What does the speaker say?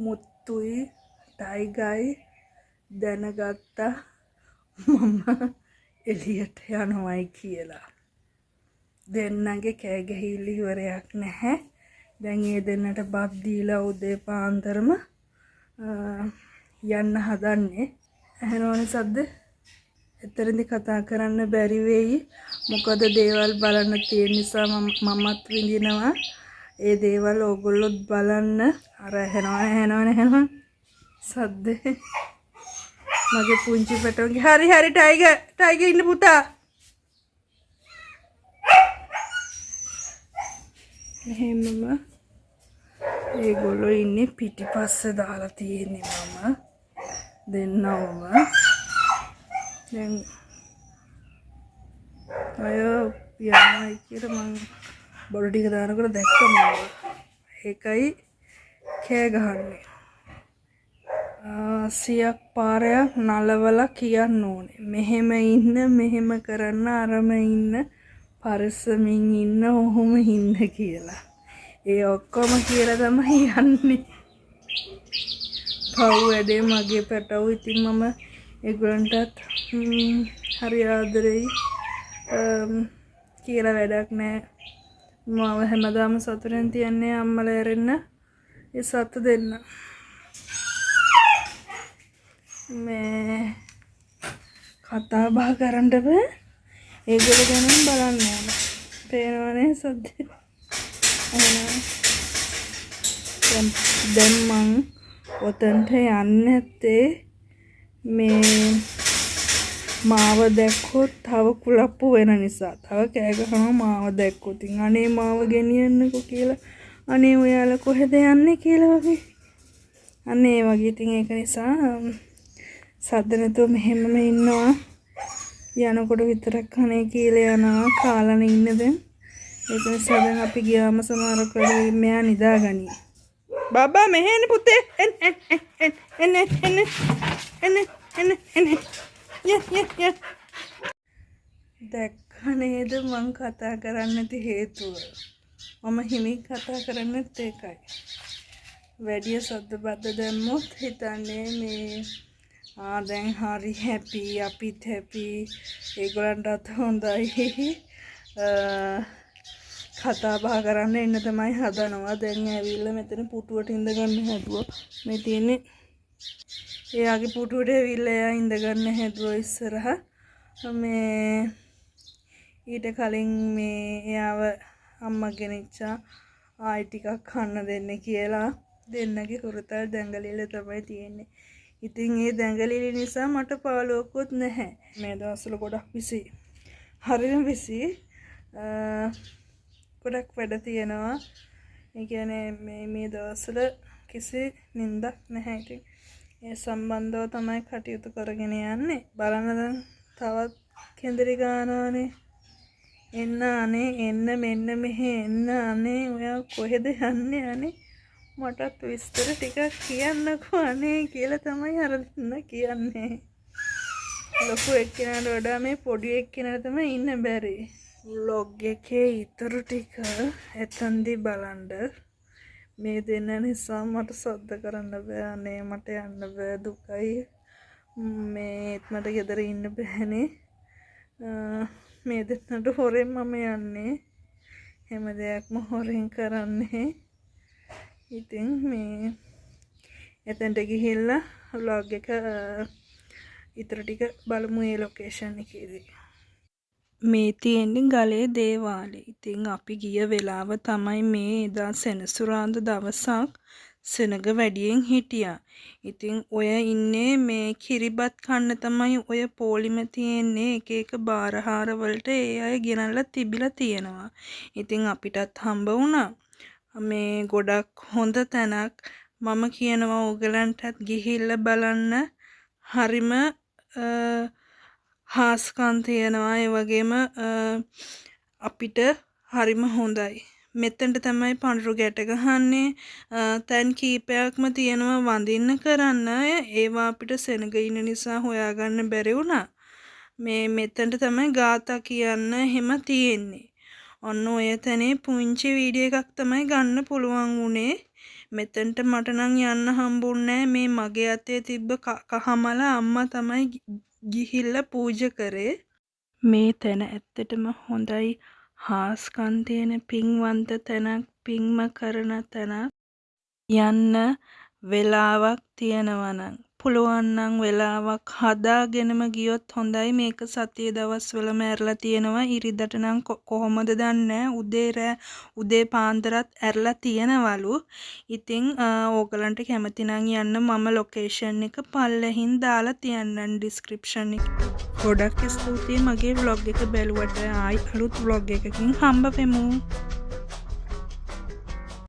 මුත්තුයි ටයිගයි දැනගත්තා මම එළියට යනවයි කියලා. දෙන්නගේ කෑගැහිලි ඉවරයක් නැහැ. දැන් ඒ දෙන්නට බත් දීලා උදේ පාන්දරම යන්න හදන්නේ. ඇහෙනවනේ සද්ද? එතරම්දි කතා කරන්න බැරි වෙයි. මොකද දේවල් බලන්න තියෙන නිසා මමත් විඳිනවා. ඒ දේවල් ඕගොල්ලොත් බලන්න. අර ඇහෙනවා සද්දේ. මගේ පුංචි පැටවගේ හරි ටයිගර් ඉන්න පුතා. එහෙමම ඒගොල්ලෝ ඉන්නේ පිටිපස්සේ දාලා තියෙන්නේ මම දෙන්නවම. දැන් අය යනවා කියලා මම බොරු ටික දානකොට දැක්කම ඒකයි කෑ ගහන්නේ. 100ක් පාරයක් නලවලා කියන්න ඕනේ. මෙහෙම ඉන්න, මෙහෙම කරන්න, අරම ඉන්න, පරිස්සමින් ඉන්න, ඔහොම ඉන්න කියලා. ඒ ඔක්කොම කියලා තමයි යන්නේ. පව් වැඩේ මගේ පැටවු. ඉතින් මම ඒගොල්ලන්ටත් හරි ආදරෙයි. කියලා වැඩක් නැහැ. මම හැමදාම සතුටෙන් තියන්නේ අම්මලා ඇරෙන්න ඒ සතු දෙන්න. මේ කතා බහ කරන්න බෑ. ඒගොල්ලෝ ගැන බලන්න ඕන. පේනවනේ සද්ද. දැන් මං ඔතනට යන්නේ නැත්තේ මේ මාව දැක්කොත් තව කුලප්පු වෙන නිසා. තව කෑ ගහනවා මාව දැක්කොත්. අනේ මාව ගෙනියන්නකෝ කියලා. අනේ ඔයාලා කොහෙද යන්නේ කියලා වගේ. අනේ වගේ. ඉතින් ඒක නිසා සද්ද නැතුව මෙහෙමම ඉන්නවා. යනකොට විතරක් අනේ කියලා යනවා. කාලන ඉන්න දැන්. ඒක නිසා දැන් අපි ගියාම සමහර කඩේ මෙයා නිදාගනි. බබා මෙහෙන්න පුතේ. එන්න. ය. දැක්ක නේද මං කතා කරන්න නැති හේතුව. මම හිමින් කතා කරන්නත් ඒකයි. වැඩි සද්ද බද්ද දැම්මොත් හිතන්නේ මේ දැන් හරි හැපි, අපිත් හැපි, ඒගොල්ලන්ටත් හොඳයි. කතා බහ කරන්න එන්න තමයි හදනවා. දැන් ඇවිල්ලා මෙතන පුටුවට ඉඳ ගන්න හැදුවා. මේ තියෙන්නේ එයාගේ පුටුවට ඇවිල්ලා එයා ඉඳ ගන්න හැදුවා ඉස්සරහ. මේ ඊට කලින් මේ එයාව අම්මා ගෙනිච්චා ආයි ටිකක් කන්න දෙන්න කියලා. දෙන්නගේ හුරතල් දැඟලිල්ල තමයි තියෙන්නේ. ඉතින් ඒ දැඟලිලි නිසා මට පාළුවකුත් නැහැ. මේ දවස්වල ගොඩක් විසි. හරියම විසි. ගොඩක් වැඩ තියෙනවා. ඒ කියන්නේ මේ දවස්වල කිසි නිින්දක් නැහැ. ඉතින් ඒ සම්බන්ධව තමයි කටයුතු කරගෙන යන්නේ. බලන්න දැන් තවත් කෙන්දරි ගන්නවානේ. එන්න මෙන්න මෙහෙ එන්න අනේ ඔයා කොහෙද යන්නේ අනේ මටත් විස්තර ටිකක් කියන්නකෝ අනේ කියලා තමයි අර දෙන්න කියන්නේ. ලොකු එක්කෙනාට වඩා මේ පොඩි එක්කෙනාට තමයි ඉන්න බැරි. vlog එකේ ඊතරු ටික එතනදී බලන්න. මේ දෙන්න නිසා මට සද්ද කරන්න බෑ. අනේ මට යන්න බෑ දුකයි. මේ මට ගෙදර ඉන්න බෑනේ. මේ දෙන්නට හොරෙන් මම යන්නේ. හැම දෙයක්ම හොරෙන් කරන්නේ. ඉතින් මේ එතනට ගිහිල්ලා vlog එක ඊතර ටික බලමු ඒ ලොකේෂන් එකේදී. මේ තියෙන්නේ ගලේ දේවාලේ. ඉතින් අපි ගිය වෙලාව තමයි මේ එදා සෙනසුරාදා දවසක් සෙනග වැඩියෙන් හිටියා. ඉතින් ඔය ඉන්නේ මේ කිරිබත් කන්න තමයි ඔය පොලිම තියෙන්නේ. එක බාරහාර වලට ඒ අය ගෙනල්ලා තිබිලා තියෙනවා. ඉතින් අපිටත් හම්බ වුණා. මේ ගොඩක් හොඳ තැනක්. මම කියනවා ඕගලන්ටත් ගිහිල්ලා බලන්න. හරිම හාස්කම් තියෙනවා. ඒ වගේම අපිට හරිම හොඳයි. මෙතෙන්ට තමයි පඳුරු ගැට ගහන්නේ. තැන් කීපයක්ම තියෙනවා වඳින්න කරන්න. ඒවා අපිට සෙනග ඉන්න නිසා හොයාගන්න බැරි වුණා. මෙතෙන්ට තමයි ගාථා කියන්න එහෙම තියෙන්නේ. ඔන්න ඔය තැනේ පුංචි වීඩියෝ එකක් තමයි ගන්න පුළුවන් වුණේ. මෙතෙන්ට මට නම් යන්න හම්බුන්නේ මේ මගේ අතේ තිබ්බ කහමල අම්මා තමයි ගිහිල්ලා පූජා කරේ. මේ තැන ඇත්තටම හොඳයි හාස්කම් තියෙන පින්වන්ත තැනක් පින්ම කරන තැනක්. යන්න වෙලාවක් තියෙනවා නම් පුළුවන් නම් වෙලාවක් හදාගෙනම ගියොත් හොඳයි. මේක සතියේ දවස්වලම ඇරලා තියෙනවා. ඉරිදට නම් කොහොමද දන්නේ උදේ පාන්දරත් ඇරලා තියෙනවලු. ඉතින් ඕගලන්ට කැමති නම් යන්න මම ලොකේෂන් එක පල්ලෙහින් දාලා තියන්නම් ඩිස්ක්‍රිප්ෂන් එකේ. ගොඩක් ස්තුතියි මගේ vlog එක බැලුවට. ආයි අලුත් vlog එකකින් හම්බ වෙමු.